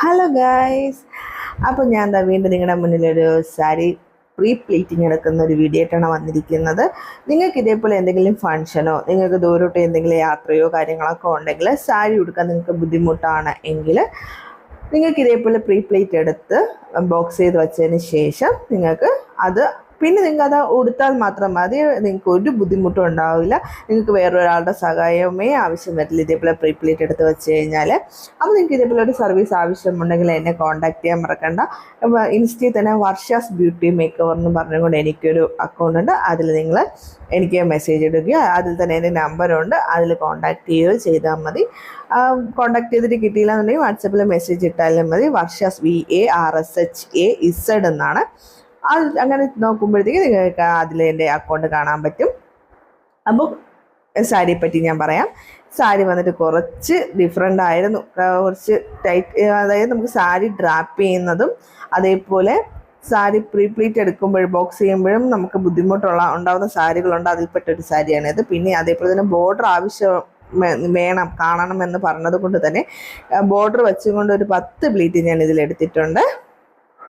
Hello guys, അപ്പോൾ ഞാൻ എന്താ വീണ്ടും നിങ്ങളുടെ മുന്നിലൊരു സാരി പ്രീ പ്ലീറ്റിങ് എടുക്കുന്ന ഒരു വീഡിയോ ആയിട്ടാണ് വന്നിരിക്കുന്നത്. നിങ്ങൾക്ക് ഇതേപോലെ എന്തെങ്കിലും ഫംഗ്ഷനോ നിങ്ങൾക്ക് ദൂരോട്ട് എന്തെങ്കിലും യാത്രയോ കാര്യങ്ങളൊക്കെ ഉണ്ടെങ്കിൽ സാരി ഉടുക്കാൻ നിങ്ങൾക്ക് ബുദ്ധിമുട്ടാണ് എങ്കിൽ നിങ്ങൾക്ക് ഇതേപോലെ പ്രീ പ്ലീറ്റ് എടുത്ത് ബോക്സ് ചെയ്ത് വെച്ചതിന് ശേഷം നിങ്ങൾക്ക് അത് പിന്നെ നിങ്ങൾക്ക് അത് ഉടുത്താൽ മാത്രം മതി. നിങ്ങൾക്ക് ഒരു ബുദ്ധിമുട്ടും ഉണ്ടാവില്ല. നിങ്ങൾക്ക് വേറൊരാളുടെ സഹായമേ ആവശ്യം വരില്ല ഇതേപോലെ പ്രീ പ്ലീറ്റ് എടുത്ത് വെച്ച് കഴിഞ്ഞാൽ. അപ്പോൾ നിങ്ങൾക്ക് ഇതേപോലെ ഒരു സർവീസ് ആവശ്യമുണ്ടെങ്കിൽ എന്നെ കോൺടാക്ട് ചെയ്യാൻ മറക്കണ്ട. ഇൻസ്റ്റയിൽ തന്നെ വർഷാസ് ബ്യൂട്ടി മേക്ക് ഓവർ എന്ന് പറഞ്ഞുകൊണ്ട് എനിക്കൊരു അക്കൗണ്ട് ഉണ്ട്. അതിൽ നിങ്ങൾ എനിക്ക് മെസ്സേജ് ഇടുകയോ അതിൽ തന്നെ എൻ്റെ നമ്പറുണ്ട്, അതിൽ കോൺടാക്ട് ചെയ്യുകയോ ചെയ്താൽ മതി. കോൺടാക്ട് ചെയ്തിട്ട് കിട്ടിയില്ല എന്നുണ്ടെങ്കിൽ വാട്സപ്പിൽ മെസ്സേജ് ഇട്ടാലും മതി. വർഷാസ് VARSHAZ എന്നാണ്. അങ്ങനെ നോക്കുമ്പോഴത്തേക്ക് നിങ്ങൾക്ക് അതിൽ എൻ്റെ അക്കൗണ്ട് കാണാൻ പറ്റും. അപ്പോൾ സാരിയെ പറ്റി ഞാൻ പറയാം. സാരി വന്നിട്ട് കുറച്ച് ഡിഫറെൻ്റ് ആയിരുന്നു, കുറച്ച് ടൈറ്റ്. അതായത് നമുക്ക് സാരി ഡ്രാപ്പ് ചെയ്യുന്നതും അതേപോലെ സാരി പ്രീ പ്ലീറ്റ് എടുക്കുമ്പോഴും ബോക്സ് ചെയ്യുമ്പോഴും നമുക്ക് ഉണ്ടാകുന്ന സാരികളുണ്ട്. അതിൽപ്പെട്ടൊരു സാരിയാണിത്. പിന്നെ അതേപോലെ തന്നെ ബോർഡർ കാണണമെന്ന് പറഞ്ഞത് കൊണ്ട് തന്നെ ബോർഡർ വെച്ചുകൊണ്ട് ഒരു 10 പ്ലീറ്റ് ഞാൻ ഇതിലെടുത്തിട്ടുണ്ട്.